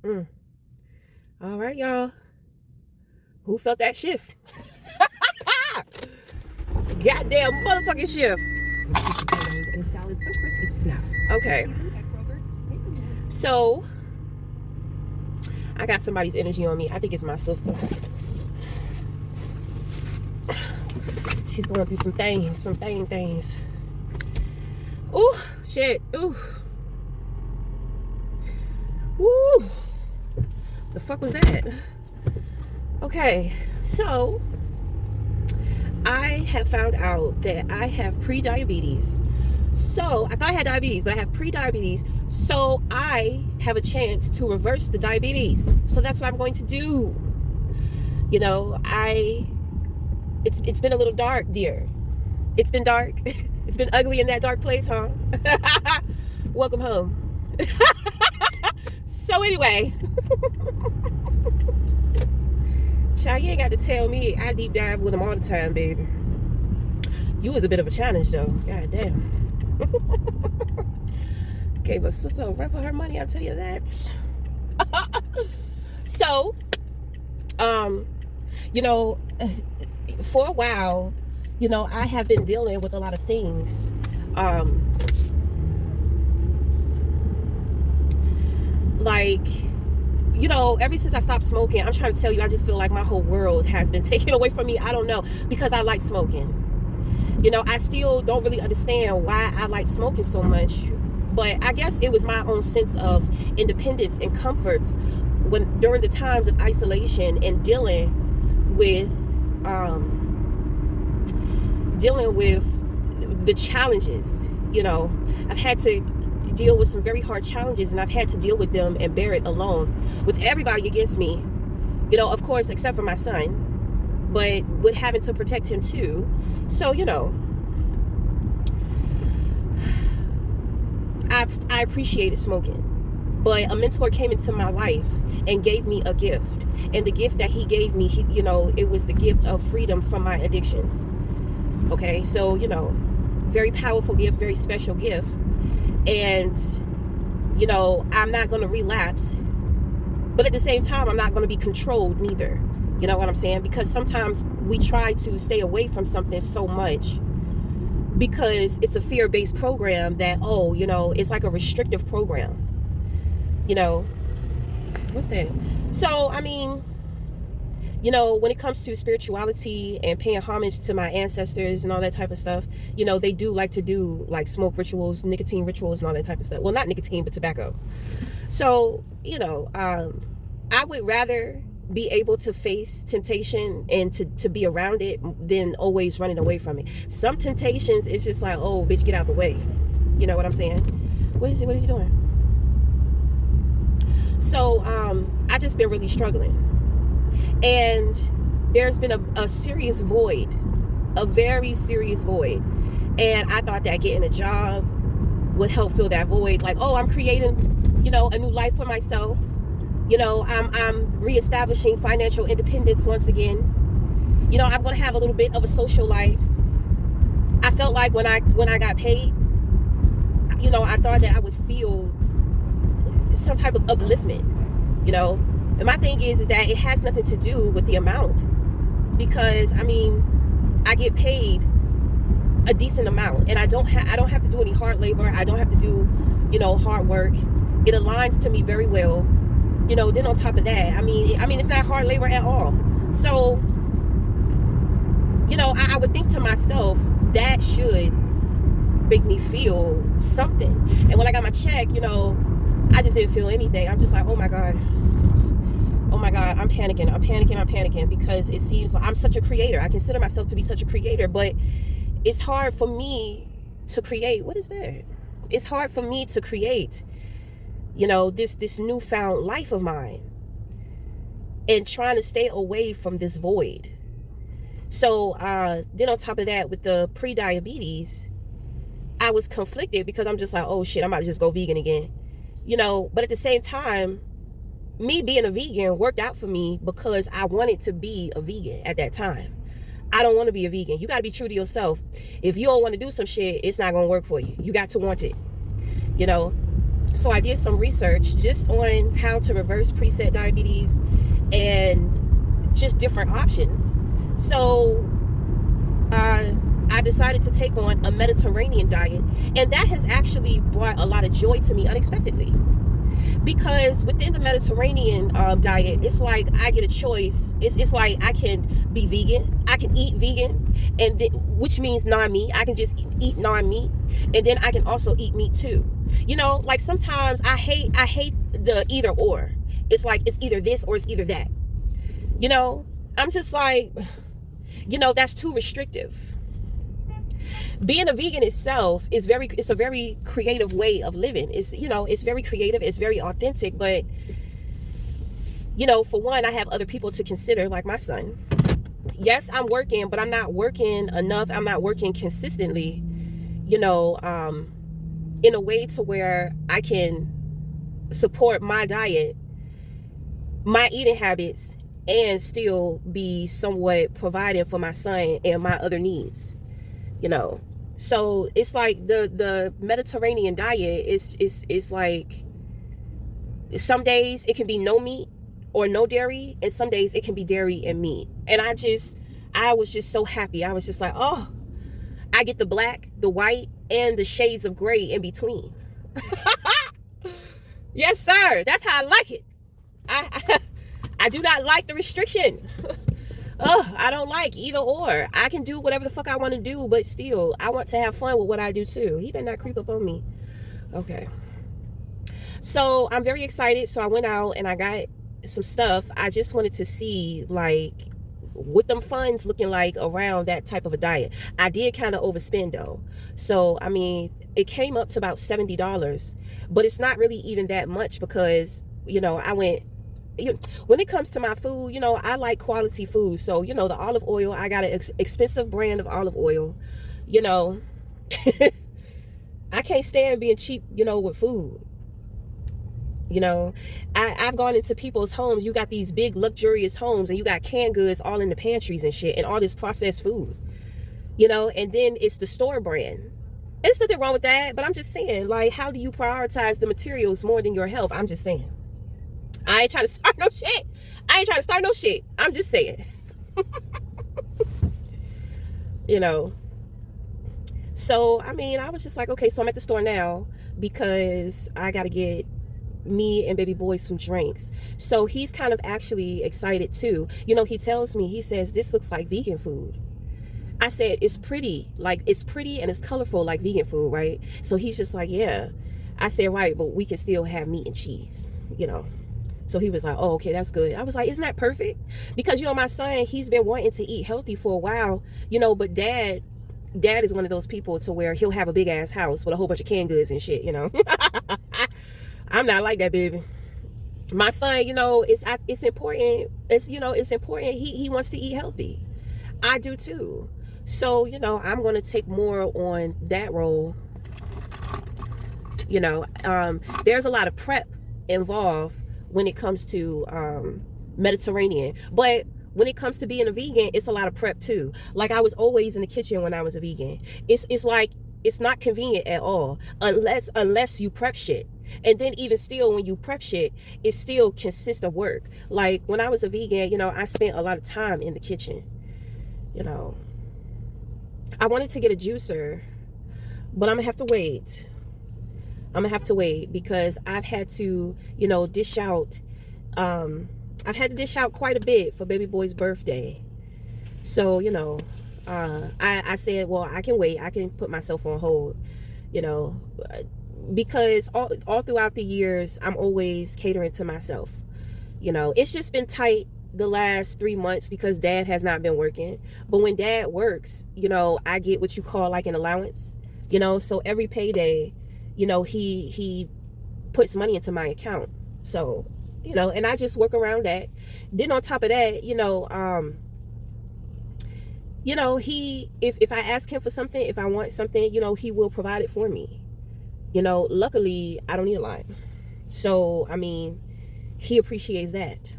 Mm. All right, y'all. Who felt that shift? Goddamn motherfucking shift. And a salad so crisp it snaps. Okay. So, I got somebody's energy on me. I think it's my sister. She's going through some things. Ooh, shit. Ooh. Woo. The fuck was that? Okay, so I have found out that I have pre-diabetes. So I thought I had diabetes, but I have pre-diabetes. So I have a chance to reverse the diabetes. So that's what I'm going to do. You know, it's been a little dark, dear. It's been dark. It's been ugly in that dark place, huh? Welcome home. So anyway, child, you ain't got to tell me. I deep dive with them all the time, baby. You was a bit of a challenge, though. God damn. Gave a sister a run for her money, I'll tell you that. So, you know, for a while, you know, I have been dealing with a lot of things. Like, you know, ever since I stopped smoking, I'm trying to tell you, I just feel like my whole world has been taken away from me. I don't know, because I like smoking. You know, I still don't really understand why I like smoking so much, but I guess it was my own sense of independence and comforts when during the times of isolation and dealing with the challenges. You know, I've had to deal with some very hard challenges, and I've had to deal with them and bear it alone with everybody against me, you know, of course, except for my son, but with having to protect him too. So, you know, I appreciated smoking, but a mentor came into my life and gave me a gift, and the gift that he gave me, you know, it was the gift of freedom from my addictions. Okay, so, you know, very powerful gift, very special gift. And, you know, I'm not going to relapse, but at the same time, I'm not going to be controlled neither. You know what I'm saying? Because sometimes we try to stay away from something so much because it's a fear-based program that, oh, you know, it's like a restrictive program. You know, what's that? So, I mean, you know, when it comes to spirituality and paying homage to my ancestors and all that type of stuff, you know, they do like to do like smoke rituals, nicotine rituals and all that type of stuff. Well, not nicotine, but tobacco. So, you know, I would rather be able to face temptation and to be around it than always running away from it. Some temptations, it's just like, oh, bitch, get out of the way. You know what I'm saying? What is he doing? So, I just been really struggling. And there's been a serious void, a very serious void. And I thought that getting a job would help fill that void. Like, oh, I'm creating, you know, a new life for myself. You know, I'm reestablishing financial independence once again. You know, I'm going to have a little bit of a social life. I felt like when I got paid, you know, I thought that I would feel some type of upliftment, you know. And my thing is that it has nothing to do with the amount, because I mean, I get paid a decent amount, and I don't have to do any hard labor. I don't have to do, you know, hard work. It aligns to me very well, you know. Then on top of that, I mean, it's not hard labor at all. So, you know, I would think to myself that should make me feel something. And when I got my check, you know, I just didn't feel anything. I'm just like, oh my God, I'm panicking because it seems like I'm such a creator. I consider myself to be such a creator, but it's hard for me to create. What is that? It's hard for me to create, you know, this newfound life of mine, and trying to stay away from this void. So then on top of that, with the pre-diabetes, I was conflicted because I'm just like, oh shit, I'm about to just go vegan again, you know. But at the same time, me being a vegan worked out for me because I wanted to be a vegan at that time. I don't want to be a vegan. You got to be true to yourself. If you don't want to do some shit, it's not going to work for you. You got to want it, you know. So I did some research just on how to reverse preset diabetes and just different options. So I decided to take on a Mediterranean diet, and that has actually brought a lot of joy to me unexpectedly. Because within the Mediterranean diet, it's like I get a choice. It's like I can be vegan, I can eat vegan, and which means non-meat. I can just eat non-meat, and then I can also eat meat too. You know, like sometimes I hate the either or. It's like it's either this or it's either that. You know, I'm just like, you know, that's too restrictive. Being a vegan itself is it's a very creative way of living. It's, you know, it's very creative, it's very authentic, but you know, for one, I have other people to consider, like my son. Yes, I'm working, but I'm not working enough. I'm not working consistently, you know, in a way to where I can support my diet, my eating habits, and still be somewhat providing for my son and my other needs, you know. So it's like the Mediterranean diet is like, some days it can be no meat or no dairy, and some days it can be dairy and meat. And I was just so happy. I was just like, oh, I get the black, the white, and the shades of gray in between. Yes, sir. That's how I like it. I do not like the restriction. I don't like either or. I can do whatever the fuck I want to do, but still, I want to have fun with what I do too. He better not creep up on me. Okay. So I'm very excited. So I went out and I got some stuff. I just wanted to see, like, what them funds looking like around that type of a diet. I did kind of overspend though. So, I mean, it came up to about $70, but it's not really even that much because, you know, when it comes to my food, you know, I like quality food. So, you know, the olive oil, I got an expensive brand of olive oil, you know. I can't stand being cheap, you know, with food. You know, I've gone into people's homes. You got these big luxurious homes and you got canned goods all in the pantries and shit and all this processed food, you know, and then it's the store brand. There's nothing wrong with that, but I'm just saying, like, how do you prioritize the materials more than your health? I'm just saying. I ain't trying to start no shit. I'm just saying. You know. So, I mean, I was just like, okay, so I'm at the store now because I got to get me and baby boy some drinks. So he's kind of actually excited too. You know, he tells me, he says, this looks like vegan food. I said, it's pretty. Like, it's pretty and it's colorful like vegan food, right? So he's just like, yeah. I said, right, but we can still have meat and cheese, you know. So he was like, oh, okay, that's good. I was like, isn't that perfect? Because, you know, my son, he's been wanting to eat healthy for a while, you know, but dad is one of those people to where he'll have a big ass house with a whole bunch of canned goods and shit, you know. I'm not like that, baby. My son, you know, it's important. It's, you know, it's important. He wants to eat healthy. I do too. So, you know, I'm going to take more on that role. You know, there's a lot of prep involved when it comes to Mediterranean, but when it comes to being a vegan, it's a lot of prep too. Like, I was always in the kitchen when I was a vegan. It's like, it's not convenient at all unless you prep shit. And then even still, when you prep shit, it still consists of work. Like, when I was a vegan, you know, I spent a lot of time in the kitchen. You know, I wanted to get a juicer, but I'm gonna have to wait. I'm gonna have to wait because I've had to, you know, dish out. I've had to dish out quite a bit for baby boy's birthday. So, you know, I said, well, I can wait. I can put myself on hold, you know, because all throughout the years, I'm always catering to myself. You know, it's just been tight the last 3 months because dad has not been working. But when dad works, you know, I get what you call like an allowance, you know, so every payday, you know, he puts money into my account. So, you know, and I just work around that. Then on top of that, you know, if I ask him for something, if I want something, you know, he will provide it for me. You know, luckily, I don't need a lot. So, I mean, he appreciates that.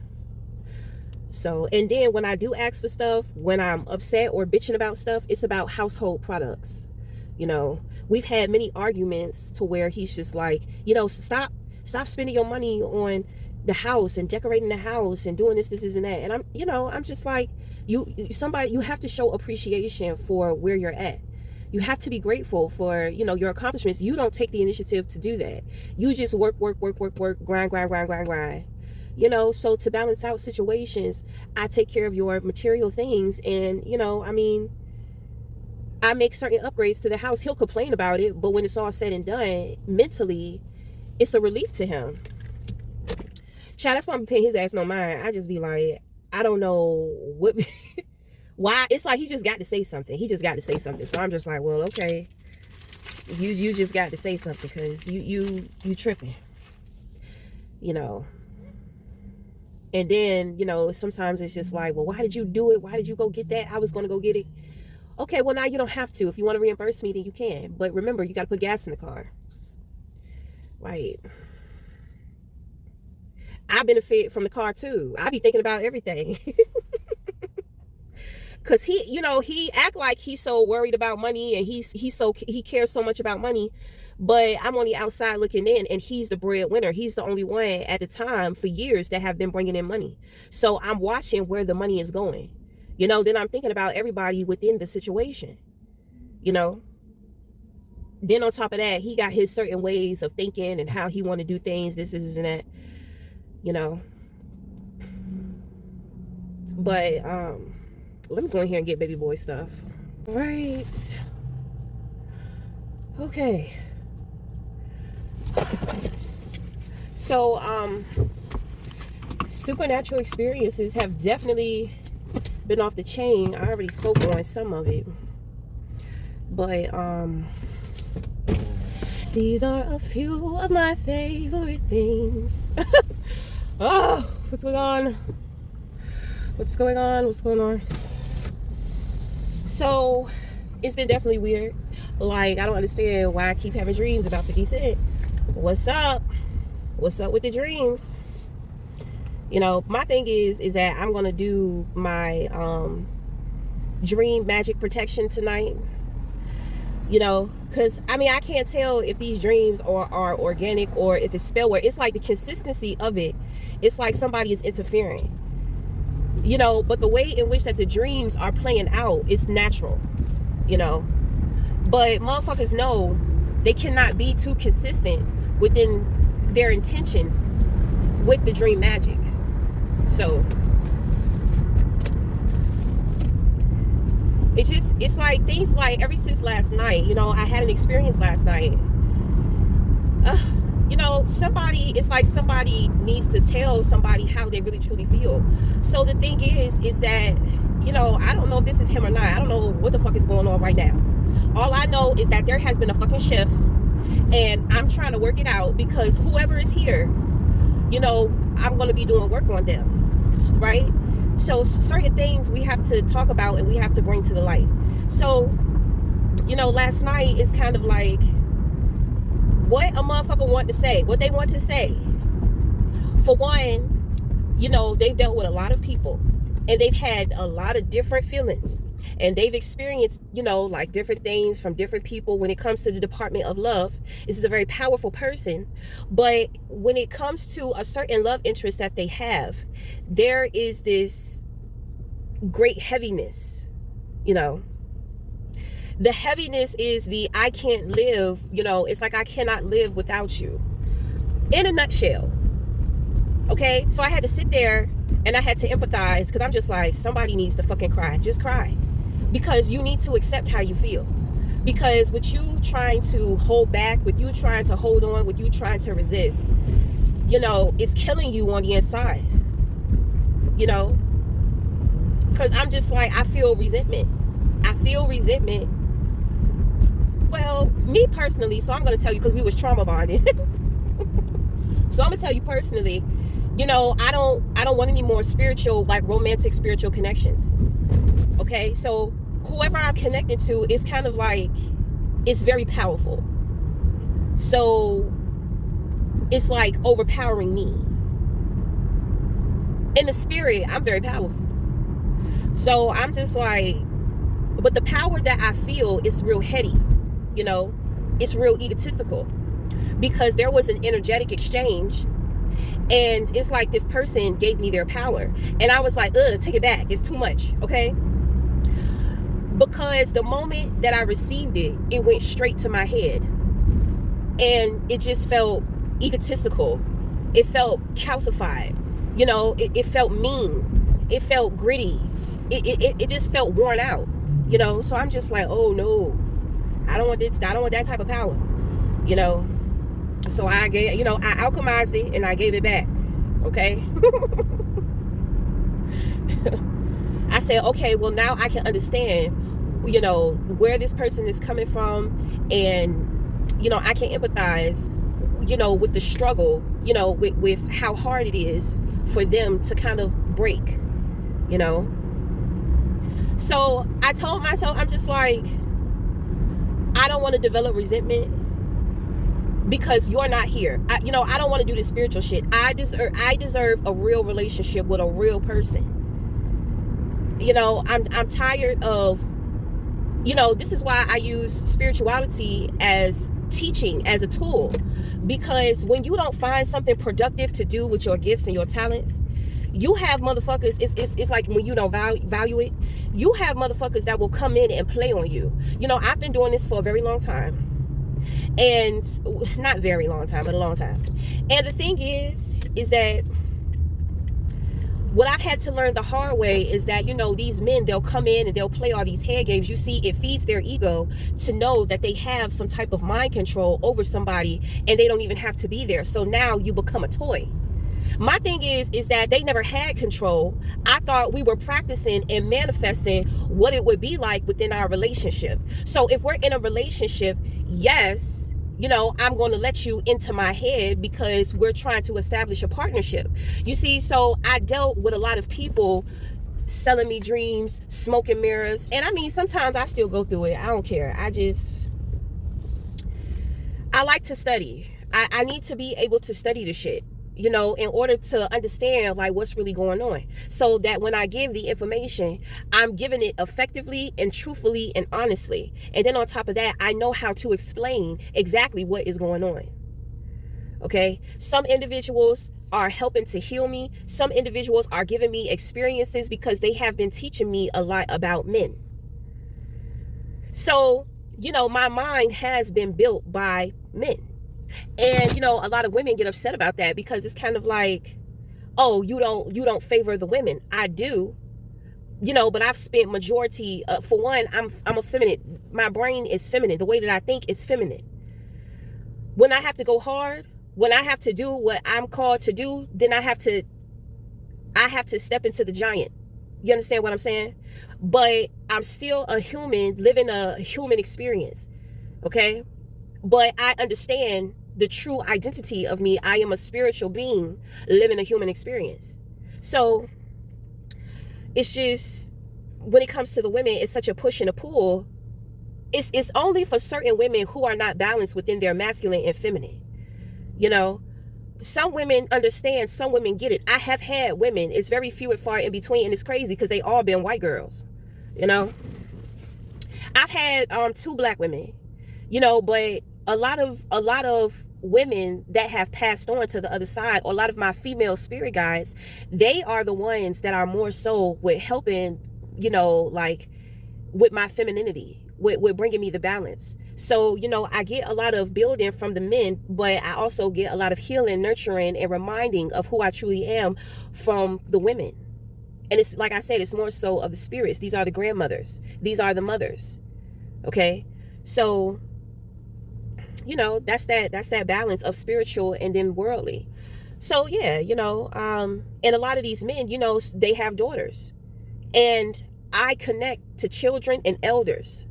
So, and then when I do ask for stuff, when I'm upset or bitching about stuff, it's about household products. You know, we've had many arguments to where he's just like, stop spending your money on the house and decorating the house and doing this and that. And I'm just like, you have to show appreciation for where you're at. You have to be grateful for, your accomplishments. You don't take the initiative to do that. You just work, grind. So to balance out situations, I take care of your material things. And, I make certain upgrades to the house. He'll complain about it, but when it's all said and done, mentally, it's a relief to him. Child, that's why I'm paying his ass no mind. I just be like, I don't know what... why. It's like he just got to say something. So I'm just like, well, okay. You just got to say something because you tripping. And then, sometimes it's just like, well, why did you do it? Why did you go get that? I was going to go get it. Okay, well, now you don't have to. If you want to reimburse me, then you can. But remember, you got to put gas in the car. Right. I benefit from the car too. I be thinking about everything. Cause he act like he's so worried about money and he cares so much about money, but I'm on the outside looking in, and he's the breadwinner. He's the only one at the time for years that have been bringing in money. So I'm watching where the money is going. Then I'm thinking about everybody within the situation. Then on top of that, he got his certain ways of thinking and how he want to do things. This and that. But let me go in here and get baby boy stuff. Right. Okay. So supernatural experiences have definitely been off the chain. I already spoke on some of it, but these are a few of my favorite things. Oh, what's going on? So it's been definitely weird. Like, I don't understand why I keep having dreams about 50 Cent. What's up with the dreams? My thing is that I'm gonna do my dream magic protection tonight. Because I can't tell if these dreams are organic or if it's spellware. It's like the consistency of it. It's like somebody is interfering. But the way in which that the dreams are playing out is natural. But motherfuckers know they cannot be too consistent within their intentions with the dream magic. So it's like things like ever since last night, I had an experience last night. Somebody needs to tell somebody how they really truly feel. So the thing is that, I don't know if this is him or not. I don't know what the fuck is going on right now. All I know is that there has been a fucking shift, and I'm trying to work it out because whoever is here, I'm going to be doing work on them, right? So certain things we have to talk about and we have to bring to the light. So, last night is kind of like what a motherfucker want to say, what they want to say. For one, they've dealt with a lot of people and they've had a lot of different feelings and they've experienced, like different things from different people when it comes to the Department of Love. This is a very powerful person, but when it comes to a certain love interest that they have, there is this great heaviness, The heaviness is I can't live, it's like I cannot live without you. In a nutshell. Okay? So I had to sit there and I had to empathize because I'm just like, somebody needs to fucking cry. Just cry. Because you need to accept how you feel. Because with you trying to hold back, with you trying to hold on, with you trying to resist, it's killing you on the inside. Because I'm just like, I feel resentment. Well, me personally, so I'm going to tell you because we was trauma bonding. So I'm going to tell you personally, I don't want any more spiritual, like romantic spiritual connections. Okay? So whoever I'm connected to is kind of like, it's very powerful. So it's like overpowering me. In the spirit, I'm very powerful. So I'm just like, but the power that I feel is real heady. you know, it's real egotistical, because there was an energetic exchange, and it's like this person gave me their power, and I was like, take it back, it's too much, okay? Because the moment that I received it, it went straight to my head, and it just felt egotistical. It felt calcified, you know, it felt mean, it felt gritty, it just felt worn out, you know. So I'm just like, oh no, I don't want this, I don't want that type of power, you know. So I gave, you know, I alchemized it and I gave it back, okay? I said, okay, well, now I can understand, you know, where this person is coming from, and, you know, I can empathize, you know, with the struggle, you know, with how hard it is for them to kind of break, you know. So I told myself, I'm just like, I don't want to develop resentment because you're not here. You know, I don't want to do this spiritual shit. I deserve a real relationship with a real person. You know, I'm tired of, you know, this is why I use spirituality as teaching, as a tool, because when you don't find something productive to do with your gifts and your talents, you have motherfuckers, it's like when you don't value it, you have motherfuckers that will come in and play on you. You know, I've been doing this for a very long time, and not very long time, but a long time. And the thing is that what I've had to learn the hard way is that, you know, these men, they'll come in and they'll play all these head games. You see, it feeds their ego to know that they have some type of mind control over somebody, and they don't even have to be there. So now you become a toy. My thing is that they never had control. I thought we were practicing and manifesting what it would be like within our relationship. So if we're in a relationship, yes, you know, I'm going to let you into my head because we're trying to establish a partnership. You see, so I dealt with a lot of people selling me dreams, smoke and mirrors. And I mean, sometimes I still go through it. I don't care. I like to study. I need to be able to study the shit, you know, in order to understand like what's really going on, so that when I give the information, I'm giving it effectively and truthfully and honestly. And then on top of that, I know how to explain exactly what is going on. Okay, some individuals are helping to heal me. Some individuals are giving me experiences because they have been teaching me a lot about men. So, you know, my mind has been built by men. And, you know, a lot of women get upset about that because it's kind of like, oh, you don't favor the women. I do, you know, but I've spent majority, for one, I'm a feminine. My brain is feminine. The way that I think is feminine. When I have to go hard, when I have to do what I'm called to do, then I have to step into the giant. You understand what I'm saying? But I'm still a human living a human experience. Okay? But I understand the true identity of me. I am a spiritual being living a human experience. So it's just, when it comes to the women, it's such a push and a pull. It's only for certain women who are not balanced within their masculine and feminine. You know, some women understand, some women get it. I have had women, it's very few and far in between, and it's crazy because they all been white girls. You know, I've had 2 black women, you know, but a lot of women that have passed on to the other side, or a lot of my female spirit guides, they are the ones that are more so with helping, you know, like with my femininity, with bringing me the balance. So, you know, I get a lot of building from the men, but I also get a lot of healing, nurturing, and reminding of who I truly am from the women. And it's like I said, it's more so of the spirits. These are the grandmothers. These are the mothers. Okay. So, you know, that's that balance of spiritual and then worldly. So yeah, you know, and a lot of these men, you know, they have daughters, and I connect to children and elders.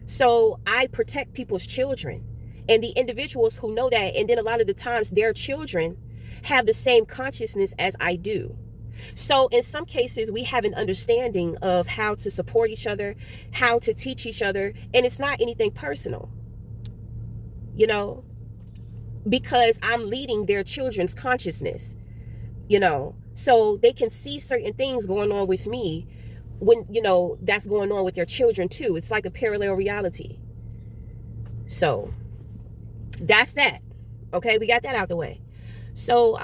So I protect people's children and the individuals who know that. And then a lot of the times their children have the same consciousness as I do. So in some cases, we have an understanding of how to support each other, how to teach each other. And it's not anything personal, you know, because I'm leading their children's consciousness, you know, so they can see certain things going on with me when, you know, that's going on with their children too. It's like a parallel reality. So that's that. Okay, we got that out the way. So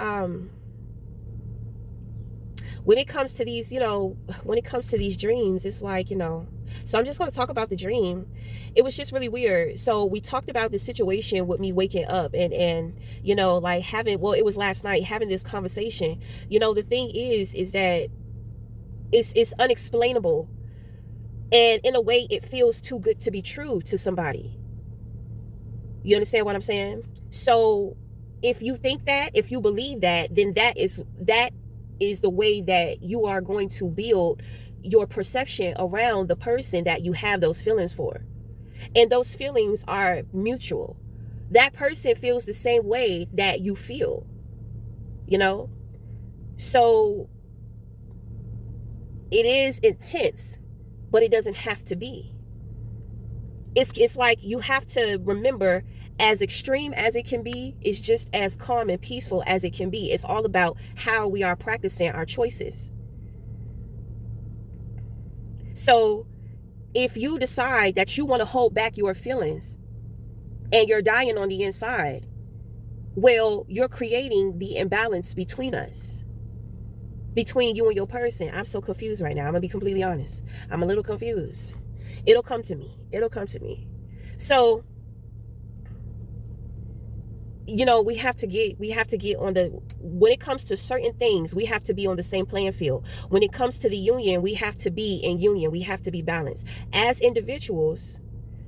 when it comes to these, when it comes to these dreams, it's like, so I'm just going to talk about the dream. It was just really weird. So we talked about the situation with me waking up and like having, well, it was last night, having this conversation. The thing is that it's unexplainable. And in a way, it feels too good to be true to somebody. You understand what I'm saying? So if you think that, if you believe that, then that is the way that you are going to build your perception around the person that you have those feelings for. And those feelings are mutual. That person feels the same way that you feel, So it is intense, but it doesn't have to be. It's like you have to remember, as extreme as it can be, it's just as calm and peaceful as it can be. It's all about how we are practicing our choices. So if you decide that you want to hold back your feelings and you're dying on the inside, well, you're creating the imbalance between us, between you and your person. I'm so confused right now. I'm gonna be completely honest. I'm a little confused. It'll come to me. So, we have to get on when it comes to certain things, we have to be on the same playing field. When it comes to the union, we have to be in union. We have to be balanced. As individuals,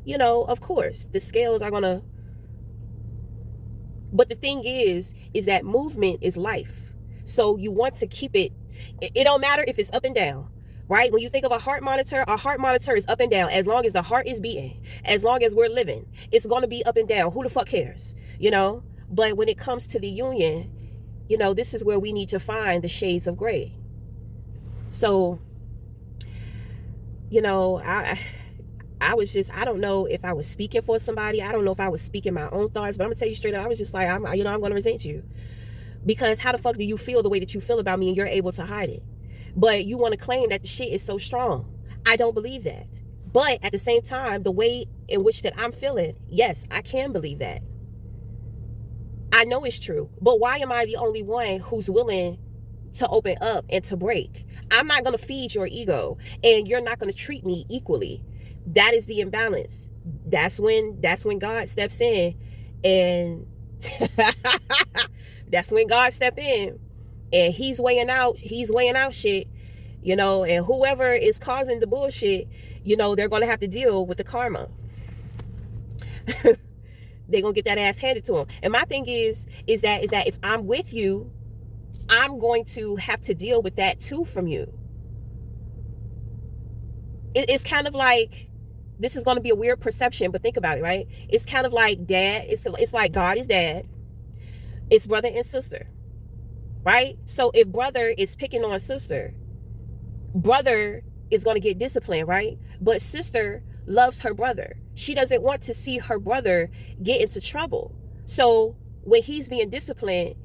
of course, the scales are gonna, but the thing is that movement is life. So you want to keep it don't matter if it's up and down. Right? When you think of a heart monitor is up and down. As long as the heart is beating, as long as we're living, it's going to be up and down. Who the fuck cares? But when it comes to the union, this is where we need to find the shades of gray. So, I was just, I don't know if I was speaking for somebody. I don't know if I was speaking my own thoughts, but I'm going to tell you straight up, I was just like, I'm going to resent you. Because how the fuck do you feel the way that you feel about me and you're able to hide it? But you want to claim that the shit is so strong. I don't believe that. But at the same time, the way in which that I'm feeling, yes, I can believe that. I know it's true. But why am I the only one who's willing to open up and to break? I'm not going to feed your ego, and you're not going to treat me equally. That is the imbalance. That's when God steps in, and that's when God steps in. And he's weighing out shit, and whoever is causing the bullshit, they're going to have to deal with the karma. They're going to get that ass handed to them. And my thing is that if I'm with you, I'm going to have to deal with that too from you. It's kind of like, this is going to be a weird perception, but think about it, right? It's kind of like dad. It's like God is dad. It's brother and sister. Right? So if brother is picking on sister, brother is going to get disciplined, right? But sister loves her brother. She doesn't want to see her brother get into trouble. So when he's being disciplined,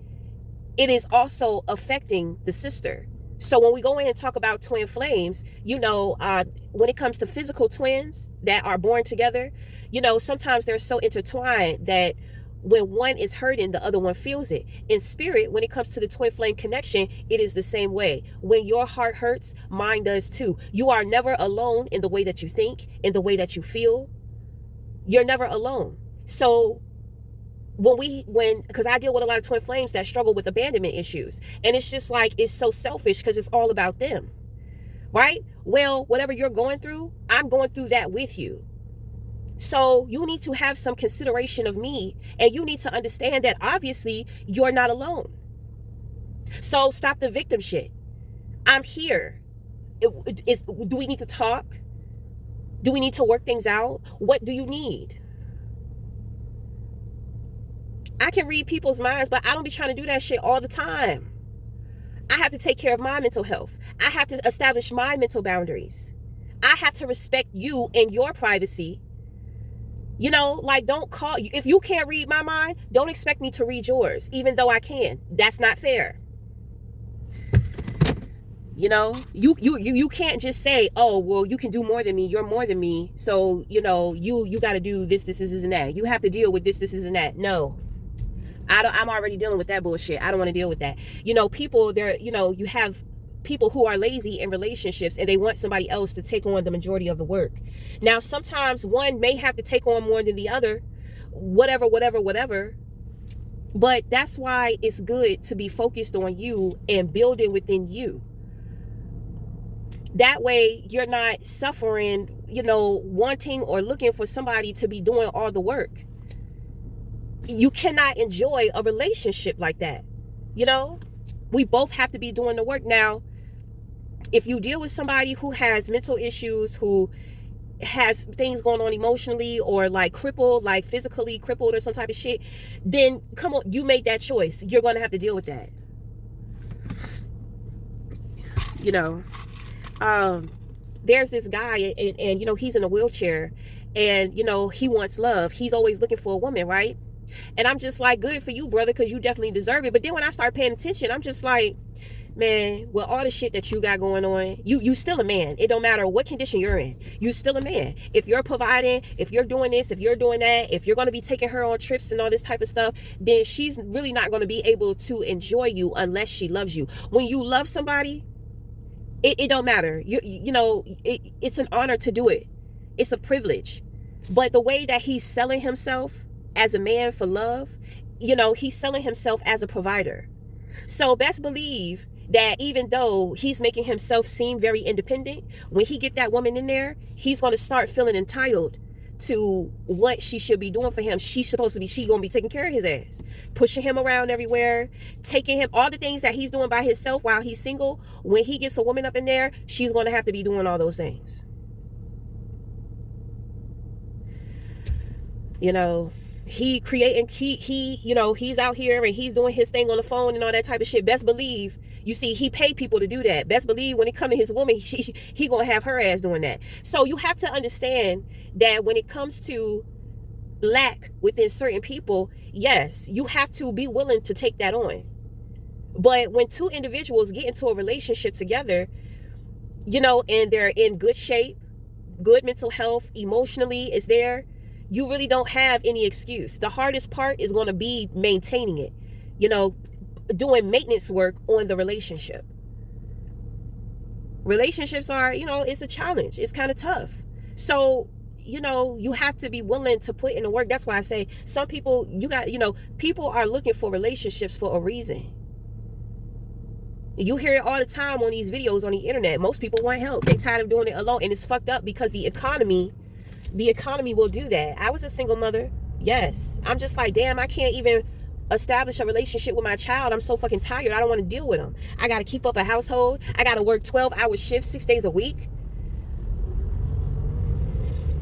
it is also affecting the sister. So when we go in and talk about twin flames, when it comes to physical twins that are born together, sometimes they're so intertwined that when one is hurting, the other one feels it. In spirit, when it comes to the twin flame connection, it is the same way. When your heart hurts, mine does too. You are never alone in the way that you think, in the way that you feel. You're never alone. So because I deal with a lot of twin flames that struggle with abandonment issues, and it's just like, it's so selfish because it's all about them, right? Well, whatever you're going through, I'm going through that with you. So you need to have some consideration of me, and you need to understand that obviously you're not alone. So stop the victim shit. I'm here. Do we need to talk? Do we need to work things out? What do you need? I can read people's minds, but I don't be trying to do that shit all the time. I have to take care of my mental health. I have to establish my mental boundaries. I have to respect you and your privacy. Don't call you. If you can't read my mind, don't expect me to read yours, even though I can. That's not fair. You know, you can't just say, oh, well, you can do more than me, you're more than me, so you know, you got to do this and that, you have to deal with this and that. No, I'm already dealing with that bullshit. I don't want to deal with that. You know, people there, you know, you have people who are lazy in relationships and they want somebody else to take on the majority of the work. Now, sometimes one may have to take on more than the other, whatever. But that's why it's good to be focused on you and building within you. That way you're not suffering, you know, wanting or looking for somebody to be doing all the work. You cannot enjoy a relationship like that. You know, we both have to be doing the work. Now, if you deal with somebody who has mental issues, who has things going on emotionally, or like crippled, like physically crippled or some type of shit, then come on, you made that choice. You're going to have to deal with that. You know, there's this guy and you know, he's in a wheelchair and, you know, he wants love. He's always looking for a woman, right? And I'm just like, good for you, brother, because you definitely deserve it. But then when I start paying attention, I'm just like, man, with all the shit that you got going on, you still a man. It don't matter what condition you're in. You still a man. If you're providing, if you're doing this, if you're doing that, if you're going to be taking her on trips and all this type of stuff, then she's really not going to be able to enjoy you unless she loves you. When you love somebody, it don't matter. You know, it's an honor to do it. It's a privilege. But the way that he's selling himself as a man for love, you know, he's selling himself as a provider. So best believe that even though he's making himself seem very independent, when he get that woman in there, he's going to start feeling entitled to what she should be doing for him. She's supposed to be, she going to be taking care of his ass, pushing him around everywhere, taking him, all the things that he's doing by himself while he's single. When he gets a woman up in there, she's going to have to be doing all those things. You know, he you know, he's out here and he's doing his thing on the phone and all that type of shit. Best believe, you see, he paid people to do that. Best believe when it comes to his woman, he gonna have her ass doing that. So you have to understand that when it comes to lack within certain people, yes, you have to be willing to take that on. But when two individuals get into a relationship together, you know, and they're in good shape, good mental health, emotionally is there, you really don't have any excuse. The hardest part is going to be maintaining it, you know, doing maintenance work on the relationship. Relationships are, you know, it's a challenge. It's kind of tough. So, you know, you have to be willing to put in the work. That's why I say some people, you know, people are looking for relationships for a reason. You hear it all the time on these videos on the internet. Most people want help. They're tired of doing it alone. And it's fucked up because the economy will do that. I was a single mother. Yes. I'm just like, damn, I can't even establish a relationship with my child. I'm so fucking tired. I don't want to deal with them. I got to keep up a household. I got to work 12-hour shifts 6 days a week.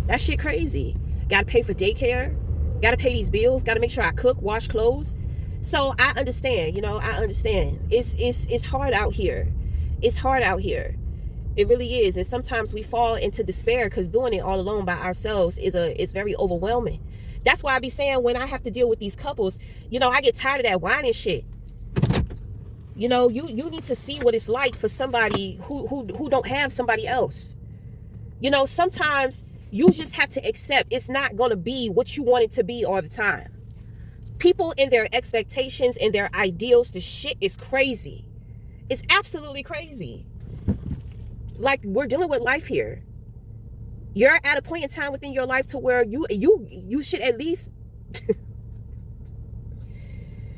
That shit crazy. Got to pay for daycare. Got to pay these bills. Got to make sure I cook, wash clothes. So I understand, you know, I understand. It's hard out here. It's hard out here. It really is. And sometimes we fall into despair because doing it all alone by ourselves is very overwhelming. That's why I be saying when I have to deal with these couples, you know, I get tired of that whining shit. You know, you need to see what it's like for somebody who don't have somebody else. You know, sometimes you just have to accept it's not going to be what you want it to be all the time. People and their expectations and their ideals, the shit is crazy. It's absolutely crazy. Like, we're dealing with life here. You're at a point in time within your life to where you should at least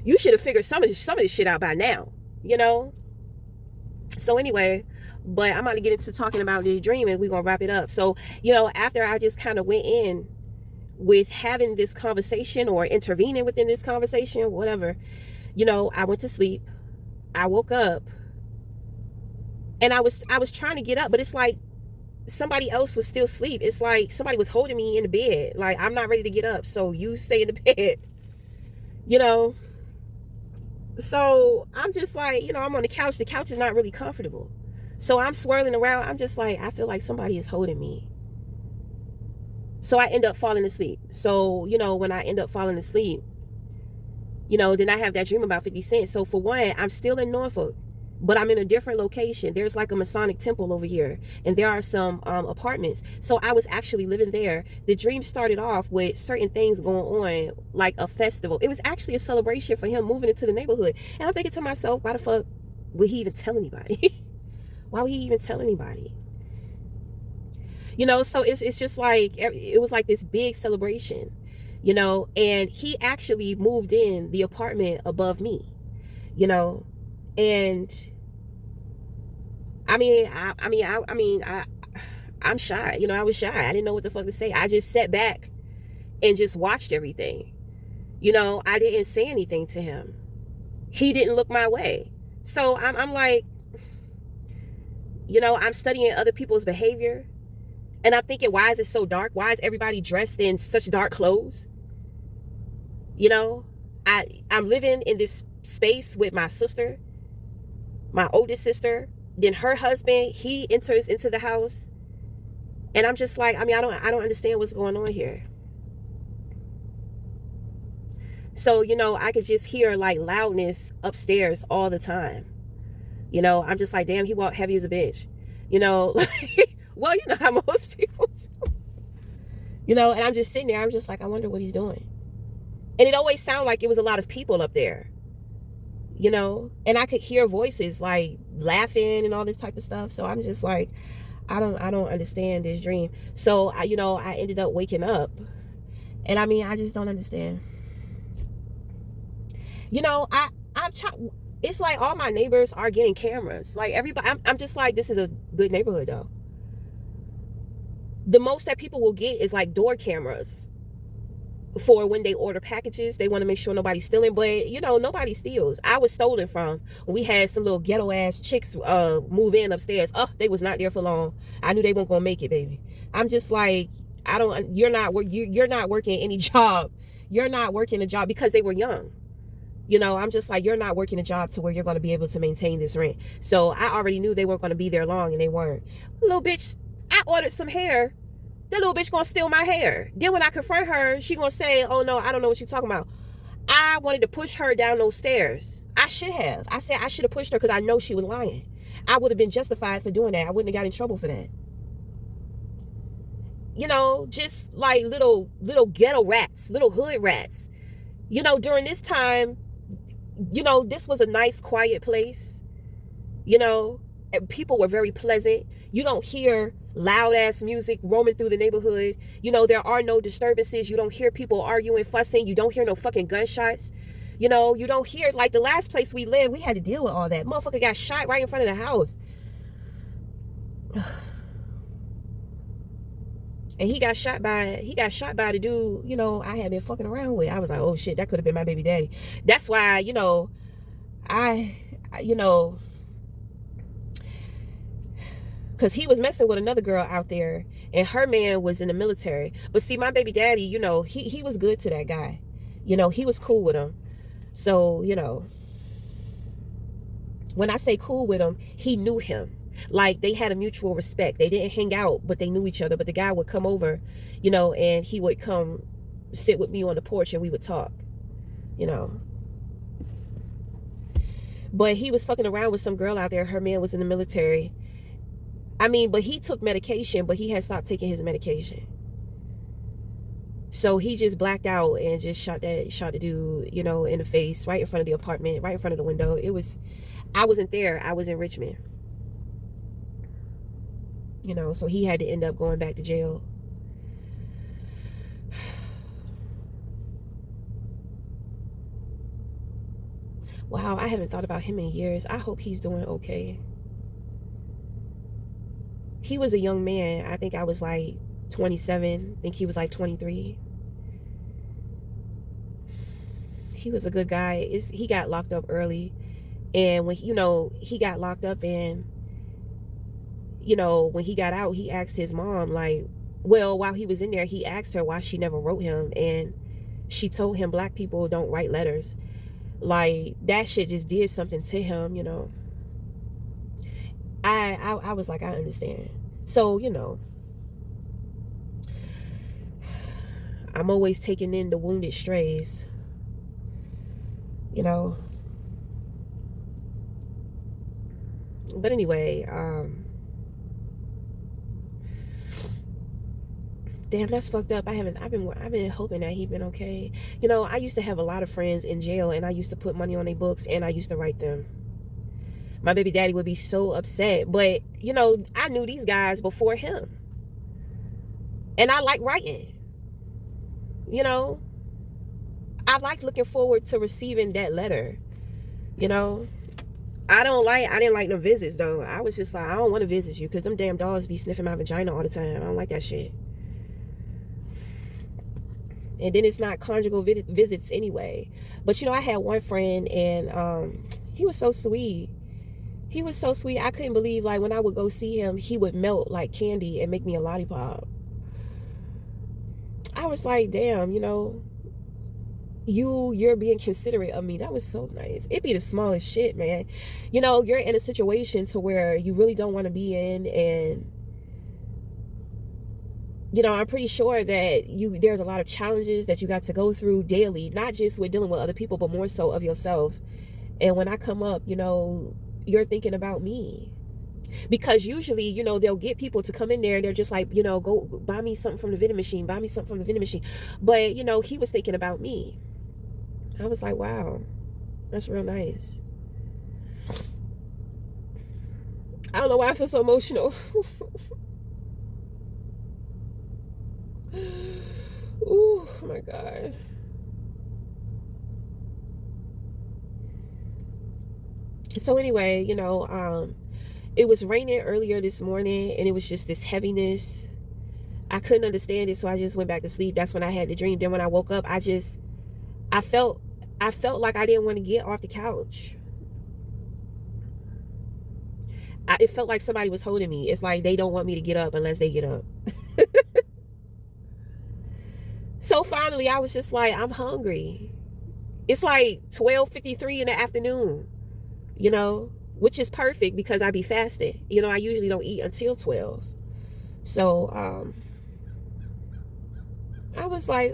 you should have figured some of this shit out by now, you know. So anyway, but I'm about to get into talking about this dream and we're gonna wrap it up. So, you know, after I just kind of went in with having this conversation or intervening within this conversation, whatever, you know, I went to sleep. I woke up. And I was trying to get up, but it's like somebody else was still asleep. It's like somebody was holding me in the bed. Like, I'm not ready to get up, so you stay in the bed, you know? So I'm just like, you know, I'm on the couch. The couch is not really comfortable. So I'm swirling around. I'm just like, I feel like somebody is holding me. So I end up falling asleep. So, you know, when I end up falling asleep, you know, then I have that dream about 50 Cent. So for one, I'm still in Norfolk. but I'm in a different location. There's like a Masonic temple over here, and there are some apartments. So I was actually living there. The dream started off with certain things going on, like a festival. It was actually a celebration for him moving into the neighborhood. And I'm thinking to myself, why the fuck would he even tell anybody? Why would he even tell anybody? You know, so it's just like, it was like this big celebration, you know, and he actually moved in the apartment above me, you know, and I'm shy, you know, I was shy. I didn't know what the fuck to say. I just sat back and just watched everything. You know, I didn't say anything to him. He didn't look my way. So I'm like, you know, I'm studying other people's behavior. And I'm thinking, why is it so dark? Why is everybody dressed in such dark clothes? You know, I'm living in this space with my sister, my oldest sister. Then her husband, he enters into the house. And I'm just like, I don't understand what's going on here. So, you know, I could just hear like loudness upstairs all the time. You know, I'm just like, damn, he walked heavy as a bitch. You know, like, well, you know how most people do. You know, and I'm just sitting there. I'm just like, I wonder what he's doing. And it always sounded like it was a lot of people up there. You know, and I could hear voices like laughing and all this type of stuff. So I'm just like, I don't understand this dream. So I ended up waking up, and I just don't understand. You know, I'm trying. It's like all my neighbors are getting cameras. Like everybody, I'm just like, this is a good neighborhood though. The most that people will get is like door cameras for when they order packages. They want to make sure nobody's stealing, but you know, nobody steals. I was stolen from when we had some little ghetto ass chicks move in upstairs. Oh, they was not there for long. I knew they weren't gonna make it, baby. I'm just like, you're not working any job. You're not working a job because they were young. You know, I'm just like, you're not working a job to where you're going to be able to maintain this rent. So I already knew they weren't going to be there long, and they weren't. Little bitch, I ordered some hair. That little bitch going to steal my hair. Then when I confront her, she going to say, oh no, I don't know what you're talking about. I wanted to push her down those stairs. I should have. I said I should have pushed her because I know she was lying. I would have been justified for doing that. I wouldn't have got in trouble for that. You know, just like little ghetto rats, little hood rats. You know, during this time, you know, this was a nice, quiet place. You know, and people were very pleasant. You don't hear loud ass music roaming through the neighborhood. You know, there are no disturbances. You don't hear people arguing, fussing. You don't hear no fucking gunshots. You know, you don't hear, like the last place we lived, we had to deal with all that. Motherfucker got shot right in front of the house. And he got shot by the dude, you know, I had been fucking around with. I was like, oh shit, that could have been my baby daddy. That's why, you know, because he was messing with another girl out there, and her man was in the military. But see, my baby daddy, you know, he was good to that guy. You know, he was cool with him. So, you know, when I say cool with him, he knew him. Like, they had a mutual respect. They didn't hang out, but they knew each other. But the guy would come over, you know, and he would come sit with me on the porch, and we would talk, you know. But he was fucking around with some girl out there. Her man was in the military. But he took medication, but he had stopped taking his medication. So he just blacked out and just shot the dude, you know, in the face, right in front of the apartment, right in front of the window. I wasn't there. I was in Richmond. You know, so he had to end up going back to jail. Wow, I haven't thought about him in years. I hope he's doing okay. He was a young man. I think I was like 27. I think he was like 23. He was a good guy. He got locked up early. And when, you know, he got locked up, and you know, when he got out, he asked his mom, like, well, while he was in there, he asked her why she never wrote him. And she told him black people don't write letters. Like, that shit just did something to him, you know. I was like, I understand. So, you know, I'm always taking in the wounded strays, you know. But anyway, damn, that's fucked up. I've been hoping that he been okay. You know, I used to have a lot of friends in jail, and I used to put money on their books, and I used to write them. My baby daddy would be so upset, but you know, I knew these guys before him, and I like writing. You know, I like looking forward to receiving that letter. You know, I didn't like the visits though. I was just like, I don't want to visit you because them damn dogs be sniffing my vagina all the time. I don't like that shit. And then it's not conjugal visits anyway. But you know, I had one friend, and he was so sweet. He was so sweet. I couldn't believe, like, when I would go see him, he would melt like candy and make me a lollipop. I was like, damn, you know, you're being considerate of me. That was so nice. It'd be the smallest shit, man. You know, you're in a situation to where you really don't want to be in, and you know, I'm pretty sure that there's a lot of challenges that you got to go through daily, not just with dealing with other people, but more so of yourself. And when I come up, you know, you're thinking about me. Because usually, you know, they'll get people to come in there and they're just like, you know, go buy me something from the vending machine, buy me something from the vending machine. But, you know, he was thinking about me. I was like, wow, that's real nice. I don't know why I feel so emotional. Ooh, oh my God. So anyway, you know, it was raining earlier this morning, and it was just this heaviness. I couldn't understand it, so I just went back to sleep. That's when I had the dream. Then when I woke up, I felt like I didn't want to get off the couch. It felt like somebody was holding me. It's like they don't want me to get up unless they get up. So finally, I was just like, I'm hungry. It's like 12:53 in the afternoon, you know, which is perfect because I be fasting. You know, I usually don't eat until 12. So I was like,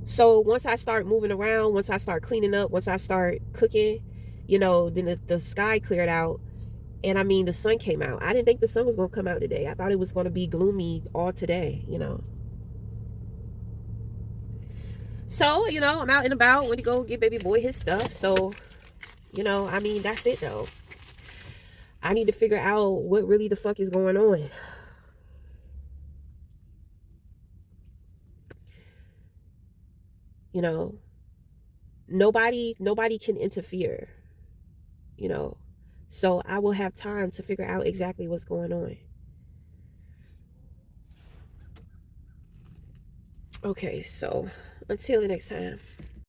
So once I start moving around, once I start cleaning up, once I start cooking, you know, then the sky cleared out. And I mean, the sun came out. I didn't think the sun was going to come out today. I thought it was going to be gloomy all today, you know. So, you know, I'm out and about. Went to go get baby boy his stuff. So, you know, I mean, that's it though. I need to figure out what really the fuck is going on. You know, nobody can interfere, you know. So I will have time to figure out exactly what's going on. Okay, so until the next time.